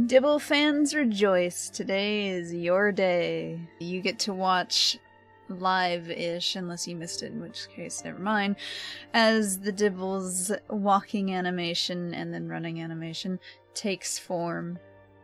Dibble fans rejoice, today is your day. You get to watch live-ish, unless you missed it, in which case never mind, as the Dibble's walking animation and then running animation takes form.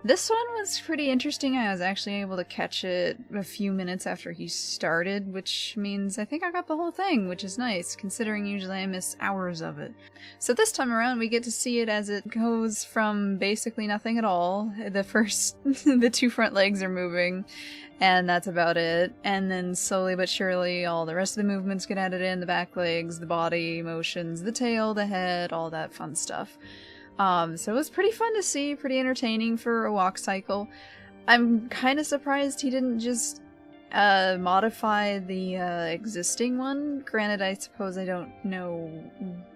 This one was pretty interesting. I was actually able to catch it a few minutes after he started, which means I think I got the whole thing, which is nice, considering usually I miss hours of it. So this time around we get to see it as it goes from basically nothing at all. The two front legs are moving, and that's about it. And then slowly but surely all the rest of the movements get added in, the back legs, the body motions, the tail, the head, all that fun stuff. So it was pretty fun to see, pretty entertaining for a walk cycle. I'm kind of surprised he didn't just modify the existing one. Granted, I suppose I don't know,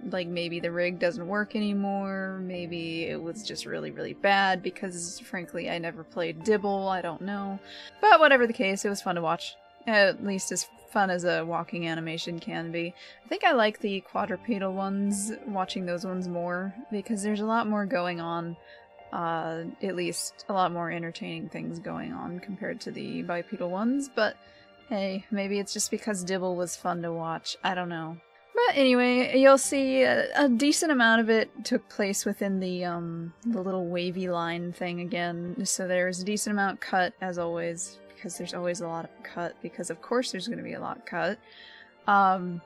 like maybe the rig doesn't work anymore, maybe it was just really, really bad because frankly I never played Dibble, I don't know. But whatever the case, it was fun to watch. At least as fun as a walking animation can be. I think I like the quadrupedal ones, watching those ones more, because there's a lot more going on, at least a lot more entertaining things going on compared to the bipedal ones, but hey, maybe it's just because Dibble was fun to watch, I don't know. But anyway, you'll see a decent amount of it took place within the little wavy line thing again, so there's a decent amount cut, as always, because there's always a lot of cut, because of course there's going to be a lot cut. And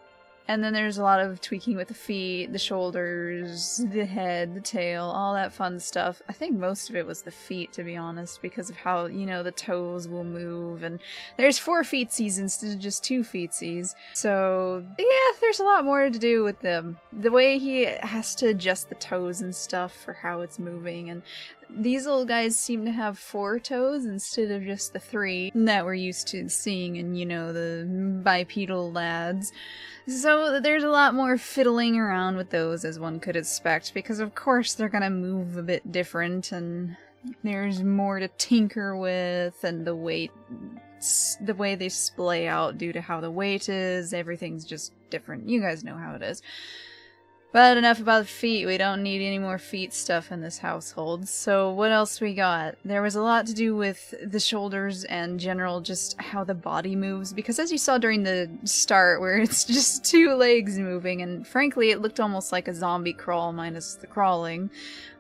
then there's a lot of tweaking with the feet, the shoulders, the head, the tail, all that fun stuff. I think most of it was the feet, to be honest, because of how, you know, the toes will move, and there's 4 feetsies instead of just 2 feetsies. So, yeah, there's a lot more to do with them. The way he has to adjust the toes and stuff for how it's moving, and these little guys seem to have 4 toes instead of just the 3 that we're used to seeing in, you know, the bipedal lads. So there's a lot more fiddling around with those, as one could expect, because of course they're gonna move a bit different, and there's more to tinker with, and the way they splay out due to how the weight is, everything's just different. You guys know how it is. But enough about the feet, we don't need any more feet stuff in this household. So what else we got? There was a lot to do with the shoulders and general just how the body moves, because as you saw during the start where it's just 2 legs moving, and frankly it looked almost like a zombie crawl minus the crawling.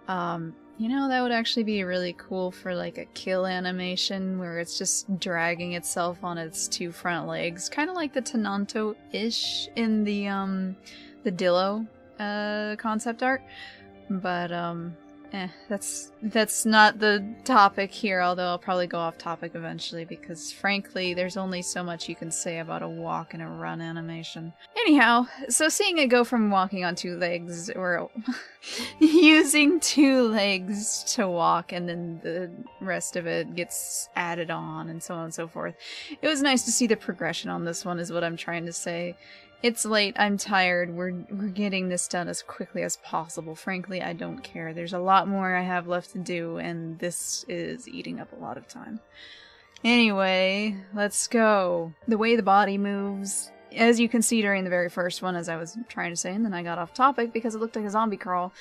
You know, that would actually be really cool for like a kill animation where it's just dragging itself on its 2 front legs, kind of like the Tenanto-ish in the Dillo concept art, but that's not the topic here, although I'll probably go off topic eventually, because frankly there's only so much you can say about a walk and a run animation. Anyhow, so seeing it go from walking on 2 legs, or using 2 legs to walk, and then the rest of it gets added on, and so on and so forth, it was nice to see the progression on this one, is what I'm trying to say. It's late, I'm tired, we're getting this done as quickly as possible. Frankly, I don't care. There's a lot more I have left to do, and this is eating up a lot of time. Anyway, let's go. The way the body moves, as you can see during the very first one, as I was trying to say, and then I got off topic because it looked like a zombie crawl.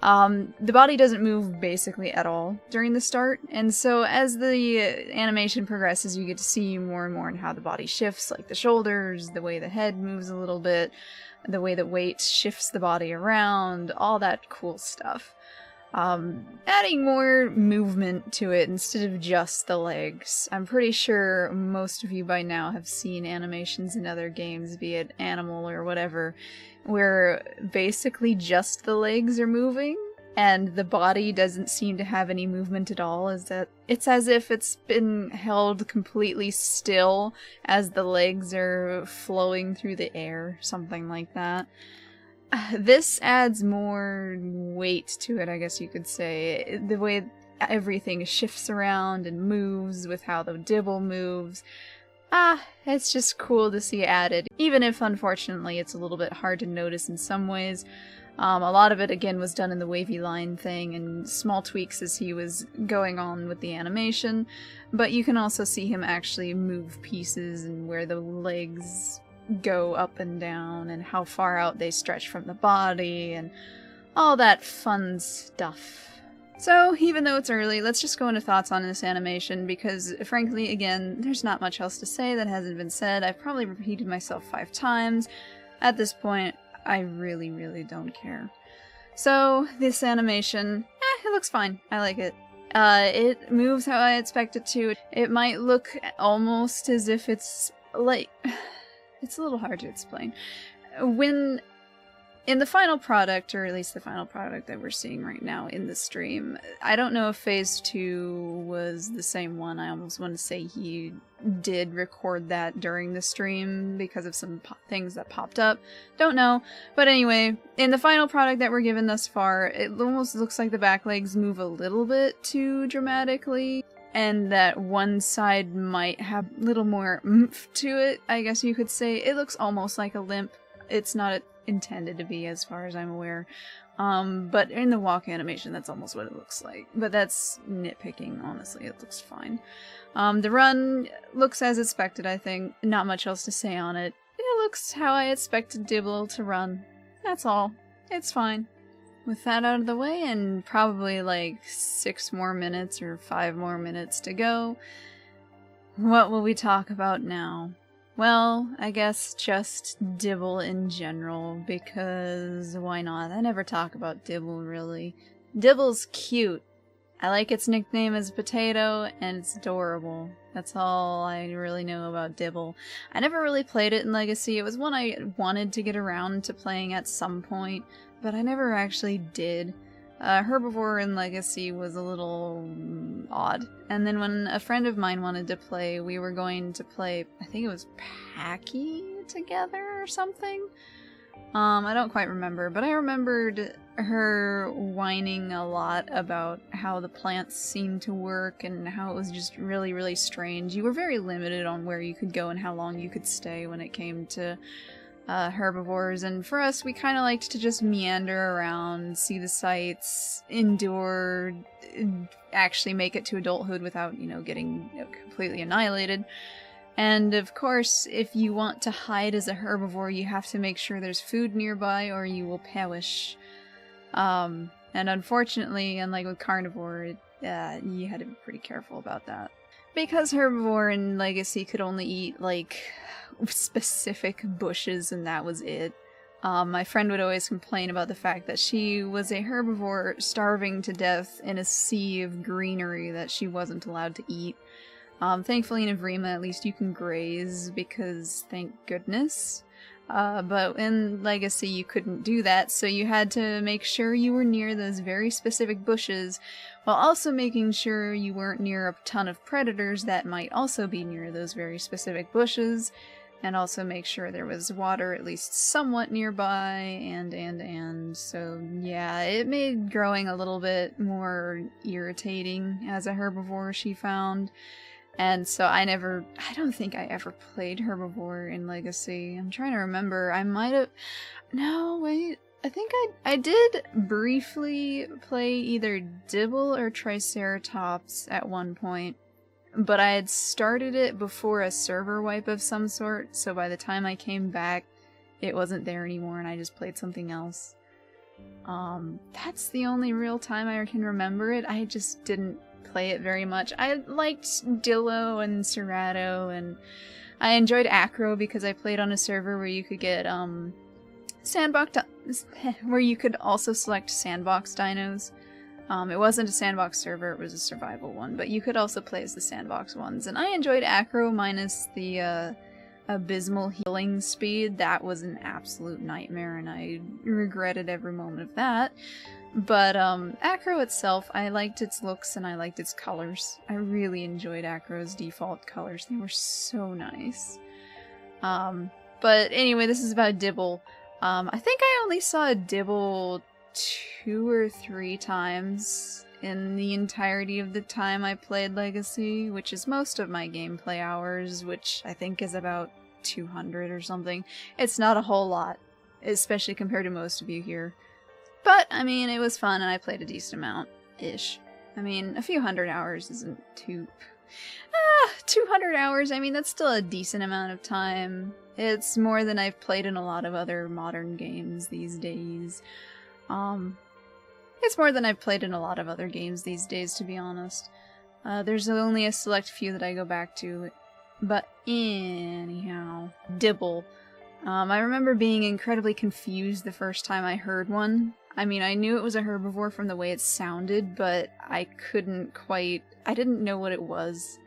The body doesn't move basically at all during the start, and so as the animation progresses you get to see more and more in how the body shifts, like the shoulders, the way the head moves a little bit, the way that weight shifts the body around, all that cool stuff. Adding more movement to it instead of just the legs. I'm pretty sure most of you by now have seen animations in other games, be it Animal or whatever, where basically just the legs are moving and the body doesn't seem to have any movement at all. It's as if it's been held completely still as the legs are flowing through the air, something like that. This adds more weight to it, I guess you could say. The way everything shifts around and moves with how the Dibble moves. It's just cool to see added, even if unfortunately it's a little bit hard to notice in some ways. A lot of it again was done in the wavy line thing and small tweaks as he was going on with the animation, but you can also see him actually move pieces and where the legs go up and down and how far out they stretch from the body and all that fun stuff. So, even though it's early, let's just go into thoughts on this animation, because, frankly, again, there's not much else to say that hasn't been said. I've probably repeated myself 5 times. At this point, I really, really don't care. So, this animation, it looks fine. I like it. It moves how I expect it to. It might look almost as if it's, like... It's a little hard to explain. When... In the final product, or at least the final product that we're seeing right now in the stream, I don't know if Phase 2 was the same one. I almost want to say he did record that during the stream because of some things that popped up. Don't know. But anyway, in the final product that we're given thus far, it almost looks like the back legs move a little bit too dramatically, and that one side might have a little more oomph to it, I guess you could say. It looks almost like a limp. It's not intended to be, as far as I'm aware. But in the walk animation, that's almost what it looks like. But that's nitpicking, honestly. It looks fine. The run looks as expected, I think. Not much else to say on it. It looks how I expected Dibble to run. That's all. It's fine. With that out of the way, and probably like 6 more minutes or 5 more minutes to go, what will we talk about now? Well, I guess just Dibble in general, because why not? I never talk about Dibble, really. Dibble's cute. I like its nickname as Potato, and it's adorable. That's all I really know about Dibble. I never really played it in Legacy. It was one I wanted to get around to playing at some point, but I never actually did. Herbivore in Legacy was a little odd. And then when a friend of mine wanted to play, we were going to play, I think it was Packy together or something? I don't quite remember, but I remembered her whining a lot about how the plants seemed to work and how it was just really, really strange. You were very limited on where you could go and how long you could stay when it came to herbivores, and for us, we kind of liked to just meander around, see the sights, endure, actually make it to adulthood without, you know, getting completely annihilated. And of course, if you want to hide as a herbivore, you have to make sure there's food nearby or you will perish. And unfortunately, unlike with carnivore, you had to be pretty careful about that. Because herbivore in Legacy could only eat, like, specific bushes, and that was it. My friend would always complain about the fact that she was a herbivore starving to death in a sea of greenery that she wasn't allowed to eat. Thankfully in Evrima at least you can graze, because thank goodness. But in Legacy you couldn't do that, so you had to make sure you were near those very specific bushes, while also making sure you weren't near a ton of predators that might also be near those very specific bushes, and also make sure there was water at least somewhat nearby, and so yeah, it made growing a little bit more irritating as a herbivore, she found. And so I don't think I ever played Herbivore in Legacy. I'm trying to remember. I might have... No, wait. I think I did briefly play either Dibble or Triceratops at one point. But I had started it before a server wipe of some sort, so by the time I came back, it wasn't there anymore and I just played something else. That's the only real time I can remember it. I just didn't play it very much. I liked Dillo and Cerato, and I enjoyed Acro because I played on a server where you could get sandbox where you could also select sandbox dinos. It wasn't a sandbox server, it was a survival one, but you could also play as the sandbox ones, and I enjoyed Acro minus the abysmal healing speed. That was an absolute nightmare and I regretted every moment of that. But Acro itself, I liked its looks and I liked its colors. I really enjoyed Acro's default colors. They were so nice. But anyway, this is about Dibble. I think I only saw Dibble 2 or 3 times in the entirety of the time I played Legacy, which is most of my gameplay hours, which I think is about 200 or something. It's not a whole lot, especially compared to most of you here. But, I mean, it was fun and I played a decent amount-ish. I mean, a few hundred hours isn't too... 200 hours, I mean, that's still a decent amount of time. It's more than I've played in a lot of other modern games these days. It's more than I've played in a lot of other games these days, to be honest. There's only a select few that I go back to. But anyhow, Dibble. I remember being incredibly confused the first time I heard one. I mean, I knew it was a herbivore from the way it sounded, but I didn't know what it was.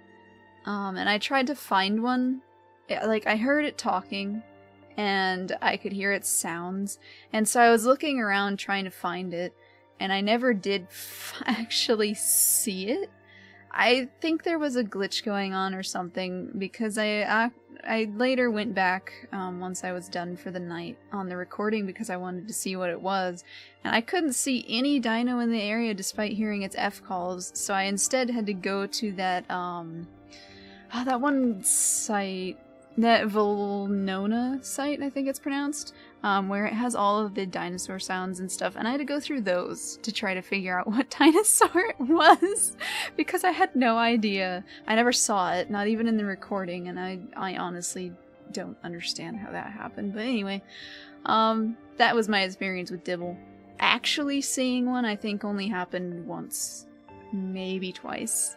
And I tried to find one. I heard it talking, and I could hear its sounds, and so I was looking around trying to find it, and I never did actually see it. I think there was a glitch going on or something, because I later went back once I was done for the night on the recording because I wanted to see what it was, and I couldn't see any dino in the area despite hearing its F calls, so I instead had to go to that, that one site, that Volnona site, I think it's pronounced, where it has all of the dinosaur sounds and stuff, and I had to go through those to try to figure out what dinosaur it was, because I had no idea. I never saw it, not even in the recording, and I honestly don't understand how that happened, but anyway, that was my experience with Dibble. Actually seeing one, I think, only happened once, maybe twice.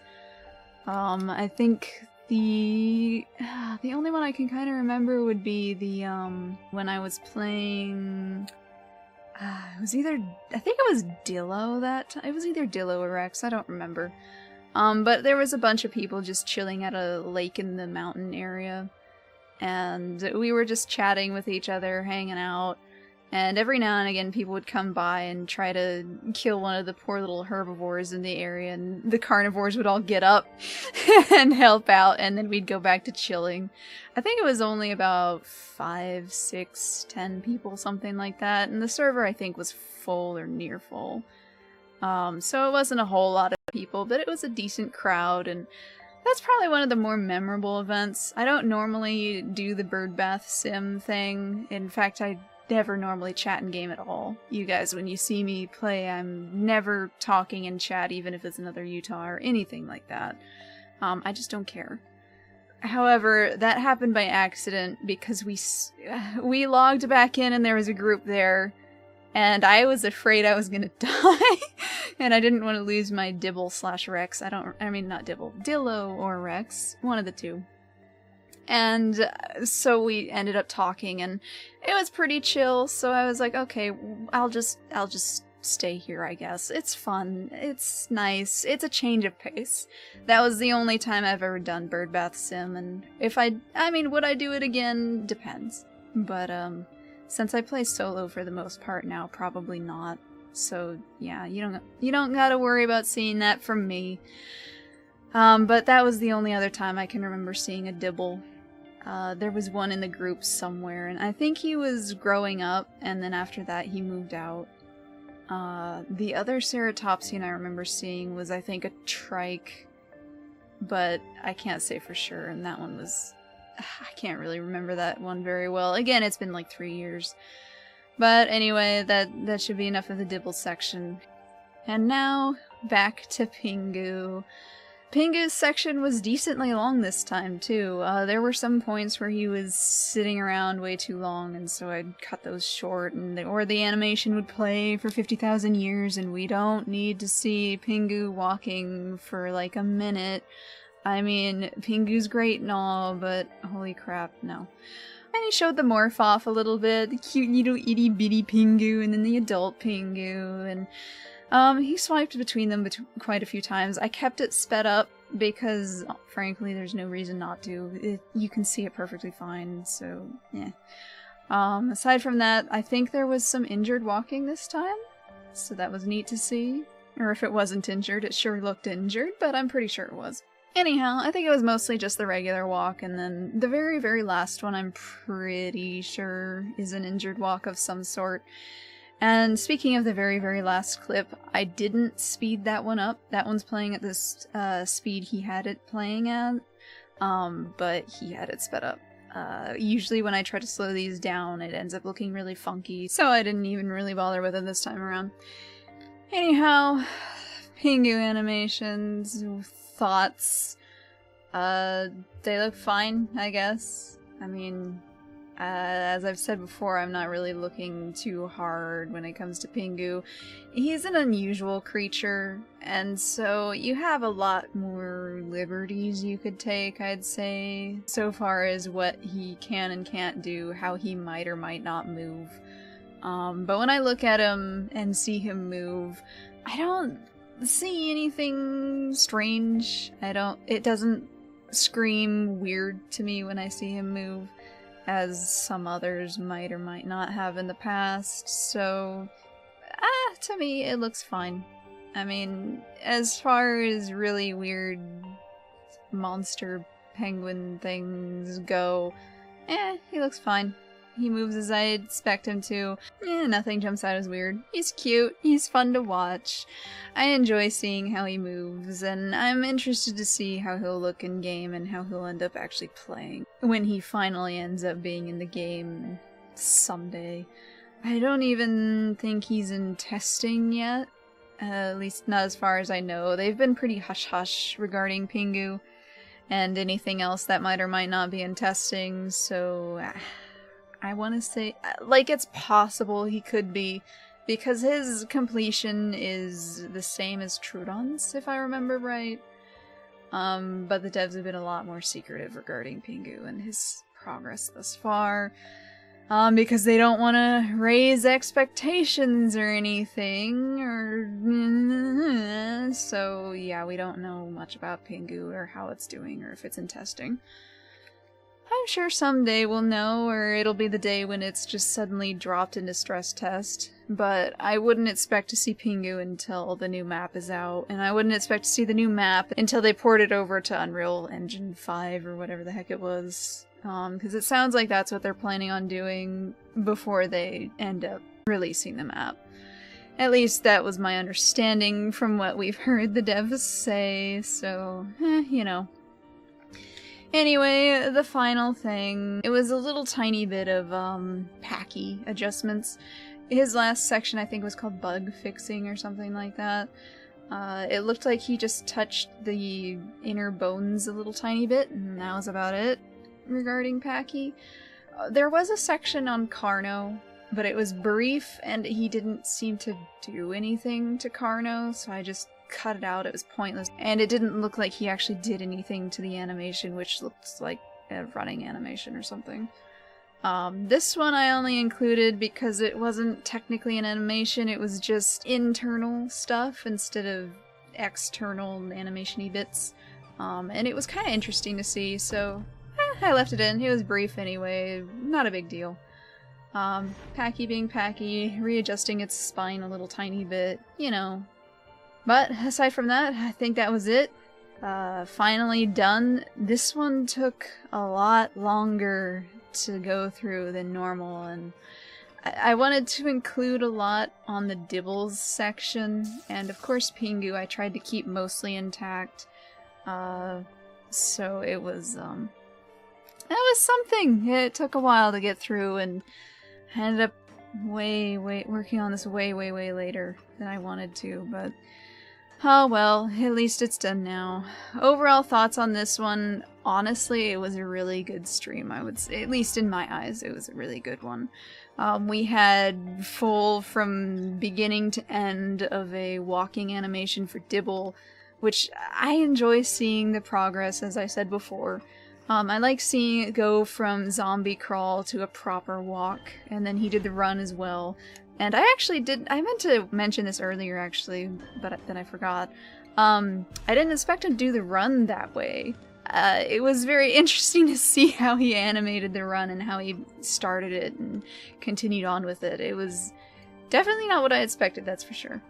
I think the only one I can kind of remember would be the, when I was playing, it was either, I think it was Dillo it was either Dillo or Rex, I don't remember. But there was a bunch of people just chilling at a lake in the mountain area, and we were just chatting with each other, hanging out, and every now and again people would come by and try to kill one of the poor little herbivores in the area, and the carnivores would all get up and help out, and then we'd go back to chilling. I think it was only about 5, 6, 10 people, something like that, and the server I think was full or near full. So it wasn't a whole lot of people, but it was a decent crowd, and that's probably one of the more memorable events. I don't normally do the birdbath sim thing. In fact, I never normally chat in game at all. You guys, when you see me play, I'm never talking in chat, even if it's another Utah or anything like that. I just don't care. However, that happened by accident because we logged back in and there was a group there, and I was afraid I was gonna die, and I didn't want to lose my Dibble/Rex. Not Dibble, Dillo or Rex, one of the two. And so we ended up talking, and it was pretty chill, so I was like, okay, I'll just stay here, I guess. It's fun, it's nice, it's a change of pace. That was the only time I've ever done Birdbath Sim, and would I do it again? Depends. But, since I play solo for the most part now, probably not. So, yeah, you don't gotta worry about seeing that from me. But that was the only other time I can remember seeing a Dibble. There was one in the group somewhere, and I think he was growing up, and then after that he moved out. The other Ceratopsian I remember seeing was, I think, a trike, but I can't say for sure, and that one was... I can't really remember that one very well. Again, it's been like 3 years. But anyway, that should be enough of the Dibble section. And now, back to Pingu. Pingu's section was decently long this time, too. There were some points where he was sitting around way too long, and so I'd cut those short, or the animation would play for 50,000 years, and we don't need to see Pingu walking for like a minute. I mean, Pingu's great and all, but holy crap, no. And he showed the morph off a little bit, the cute little itty bitty Pingu, and then the adult Pingu, and he swiped between them quite a few times. I kept it sped up because, frankly, there's no reason not to. You can see it perfectly fine, so, yeah. Aside from that, I think there was some injured walking this time, so that was neat to see. Or if it wasn't injured, it sure looked injured, but I'm pretty sure it was. Anyhow, I think it was mostly just the regular walk, and then the very, very last one I'm pretty sure is an injured walk of some sort. And speaking of the very, very last clip, I didn't speed that one up. That one's playing at this speed he had it playing at, but he had it sped up. Usually when I try to slow these down, it ends up looking really funky, so I didn't even really bother with it this time around. Anyhow, Pingu animations, thoughts, they look fine, I guess. I mean, As I've said before, I'm not really looking too hard when it comes to Pingu. He's an unusual creature, and so you have a lot more liberties you could take, I'd say, so far as what he can and can't do, how he might or might not move. But when I look at him and see him move, I don't see anything strange. It doesn't scream weird to me when I see him move, as some others might or might not have in the past, so to me it looks fine. I mean, as far as really weird monster penguin things go, he looks fine. He moves as I expect him to. Nothing jumps out as weird. He's cute, he's fun to watch. I enjoy seeing how he moves, and I'm interested to see how he'll look in game and how he'll end up actually playing when he finally ends up being in the game someday. I don't even think he's in testing yet, at least not as far as I know. They've been pretty hush-hush regarding Pingu and anything else that might or might not be in testing, so I want to say, like, it's possible he could be, because his completion is the same as Troodon's, if I remember right. But the devs have been a lot more secretive regarding Pingu and his progress thus far, because they don't want to raise expectations or anything, so yeah, we don't know much about Pingu or how it's doing or if it's in testing. I'm sure someday we'll know, or it'll be the day when it's just suddenly dropped into stress test. But I wouldn't expect to see Pingu until the new map is out, and I wouldn't expect to see the new map until they port it over to Unreal Engine 5 or whatever the heck it was. Because it sounds like that's what they're planning on doing before they end up releasing the map. At least that was my understanding from what we've heard the devs say, so, you know. Anyway, the final thing, it was a little tiny bit of, Packy adjustments. His last section, I think, was called bug fixing or something like that. It looked like he just touched the inner bones a little tiny bit, and that was about it regarding Packy. There was a section on Carno, but it was brief, and he didn't seem to do anything to Carno, so I just cut it out. It was pointless, and it didn't look like he actually did anything to the animation, which looked like a running animation or something. This one I only included because it wasn't technically an animation, it was just internal stuff instead of external animation-y bits, and it was kind of interesting to see, so I left it in. It was brief anyway, not a big deal. Packy being Packy, readjusting its spine a little tiny bit, you know. But aside from that, I think that was it. Finally done. This one took a lot longer to go through than normal, and I wanted to include a lot on the Dibbles section, and of course Pingu I tried to keep mostly intact. So it was, that was something. It took a while to get through, and I ended up working on this way later than I wanted to, but oh well, at least it's done now. Overall thoughts on this one, honestly, it was a really good stream, I would say. At least in my eyes, it was a really good one. We had full from beginning to end of a walking animation for Dibble, which I enjoy seeing the progress, as I said before. I like seeing it go from zombie crawl to a proper walk, and then he did the run as well. And I meant to mention this earlier actually, but then I forgot. I didn't expect him to do the run that way. It was very interesting to see how he animated the run and how he started it and continued on with it. It was definitely not what I expected, that's for sure.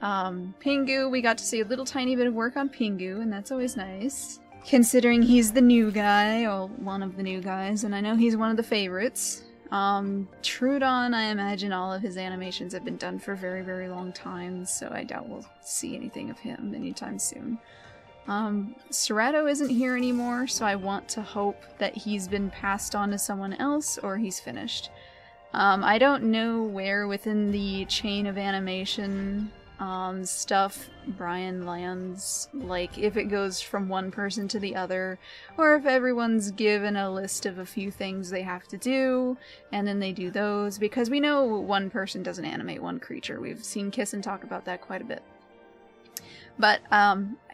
Pingu, we got to see a little tiny bit of work on Pingu, and that's always nice. Considering he's the new guy, or one of the new guys, and I know he's one of the favorites. Troodon, I imagine all of his animations have been done for a very long time, so I doubt we'll see anything of him anytime soon. Serato isn't here anymore, so I want to hope that he's been passed on to someone else or he's finished. I don't know where within the chain of animation stuff Brian lands, like if it goes from one person to the other, or if everyone's given a list of a few things they have to do, and then they do those, because we know one person doesn't animate one creature. We've seen Kissin talk about that quite a bit. But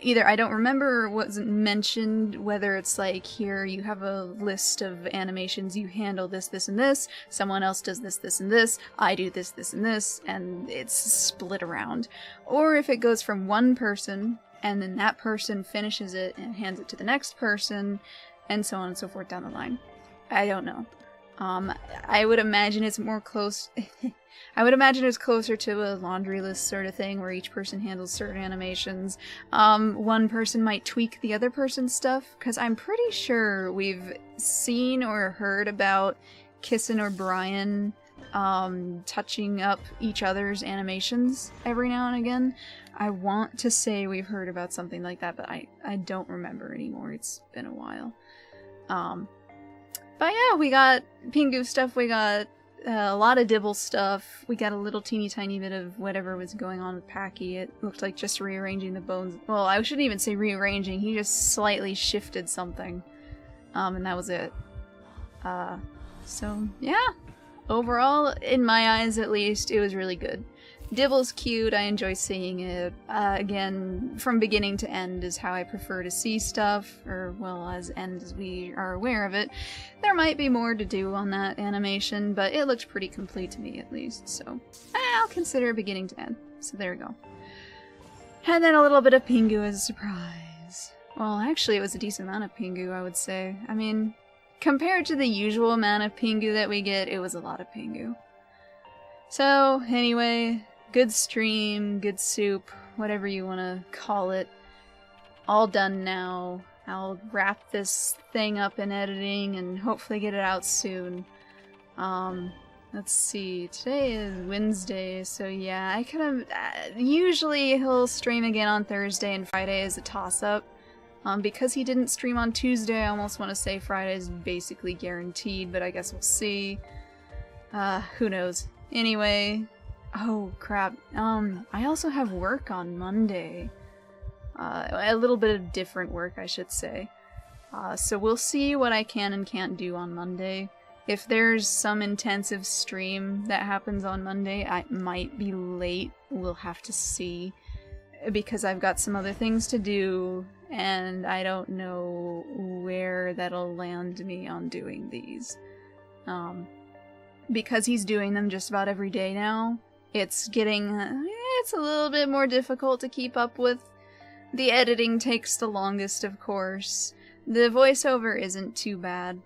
either I don't remember what's mentioned, whether it's like, here you have a list of animations, you handle this, this, and this, someone else does this, this, and this, I do this, this, and this, and it's split around. Or if it goes from one person, and then that person finishes it and hands it to the next person, and so on and so forth down the line. I don't know. I would imagine it's more close... I would imagine it's closer to a laundry list sort of thing, where each person handles certain animations. One person might tweak the other person's stuff, because I'm pretty sure we've seen or heard about Kissin or Brian touching up each other's animations every now and again. I want to say we've heard about something like that, but I don't remember anymore. It's been a while. But yeah, we got Pingu stuff, we got a lot of Dibble stuff, we got a little teeny tiny bit of whatever was going on with Packy. It looked like just rearranging the bones. Well, I shouldn't even say rearranging, he just slightly shifted something. And that was it. So, yeah. Overall, in my eyes at least, it was really good. Dibble's cute, I enjoy seeing it. Again, from beginning to end is how I prefer to see stuff, or, well, as end as we are aware of it. There might be more to do on that animation, but it looked pretty complete to me at least, so I'll consider beginning to end. So there we go. And then a little bit of Pingu as a surprise. Well, actually it was a decent amount of Pingu, I would say. I mean, compared to the usual amount of Pingu that we get, it was a lot of Pingu. So, anyway, good stream, good soup, whatever you want to call it. All done now. I'll wrap this thing up in editing and hopefully get it out soon. Let's see, today is Wednesday, so yeah, I could have... usually he'll stream again on Thursday, and Friday is a toss-up. Because he didn't stream on Tuesday, I almost want to say Friday is basically guaranteed, but I guess we'll see. Who knows. Anyway, oh crap, I also have work on Monday. A little bit of different work, I should say. So we'll see what I can and can't do on Monday. If there's some intensive stream that happens on Monday, I might be late, we'll have to see. Because I've got some other things to do, and I don't know where that'll land me on doing these. Because he's doing them just about every day now, it's a little bit more difficult to keep up with. The editing takes the longest, of course. The voiceover isn't too bad.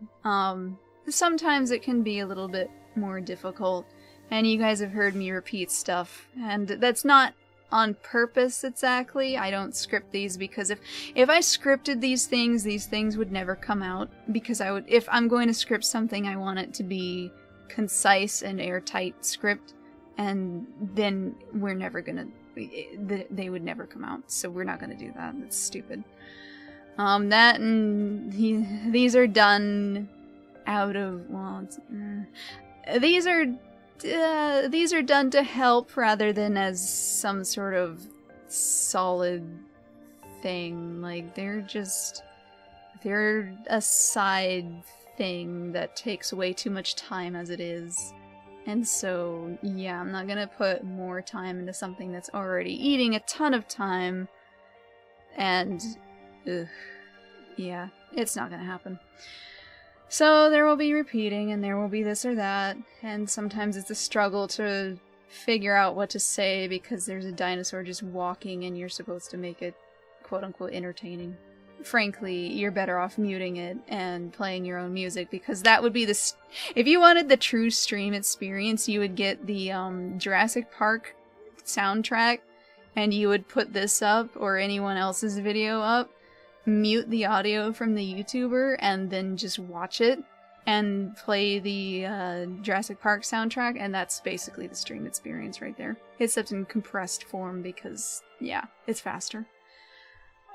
Sometimes it can be a little bit more difficult, and you guys have heard me repeat stuff, and that's not on purpose exactly. I don't script these because if I scripted these things would never come out, because if I'm going to script something, I want it to be concise and airtight script, and then we're never gonna, they would never come out, so we're not gonna do that. That's stupid. That and these are done out of, well, these are done to help rather than as some sort of solid thing. Like, they're a side thing that takes way too much time as it is. And so, yeah, I'm not gonna put more time into something that's already eating a ton of time. And, yeah, it's not gonna happen. So there will be repeating, and there will be this or that, and sometimes it's a struggle to figure out what to say because there's a dinosaur just walking and you're supposed to make it quote-unquote entertaining. Frankly, you're better off muting it and playing your own music, because that would be if you wanted the true stream experience, you would get the Jurassic Park soundtrack, and you would put this up, or anyone else's video up, mute the audio from the YouTuber, and then just watch it and play the Jurassic Park soundtrack, and that's basically the stream experience right there. Except in compressed form, because, yeah, it's faster.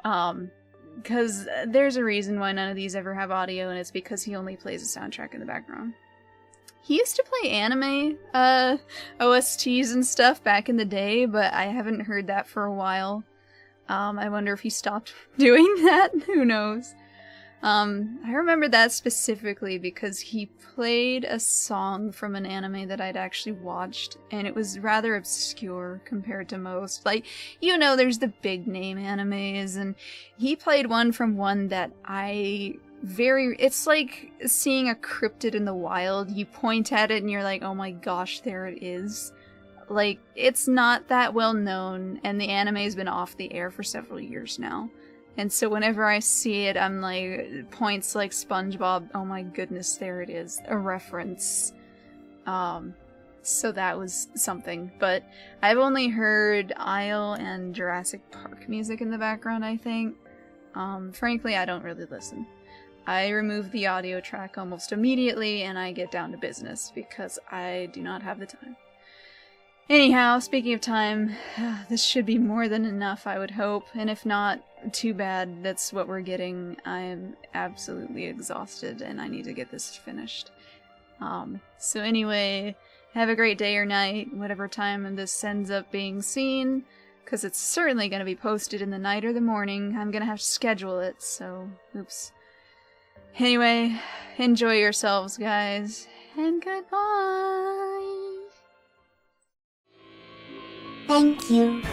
Because there's a reason why none of these ever have audio, and it's because he only plays a soundtrack in the background. He used to play anime OSTs and stuff back in the day, but I haven't heard that for a while. I wonder if he stopped doing that. Who knows? I remember that specifically because he played a song from an anime that I'd actually watched, and it was rather obscure compared to most. Like, you know, there's the big name animes, and he played one from one that it's like seeing a cryptid in the wild. You point at it and you're like, oh my gosh, there it is. Like, it's not that well known, and the anime's been off the air for several years now. And so whenever I see it, I'm like, points like SpongeBob, oh my goodness, there it is. A reference. So that was something. But I've only heard Isle and Jurassic Park music in the background, I think. Frankly, I don't really listen. I remove the audio track almost immediately, and I get down to business, because I do not have the time. Anyhow, speaking of time, this should be more than enough, I would hope, and if not, too bad, that's what we're getting. I am absolutely exhausted, and I need to get this finished. So anyway, have a great day or night, whatever time this ends up being seen, because it's certainly going to be posted in the night or the morning. I'm going to have to schedule it, so oops. Anyway, enjoy yourselves, guys, and goodbye! Thank you.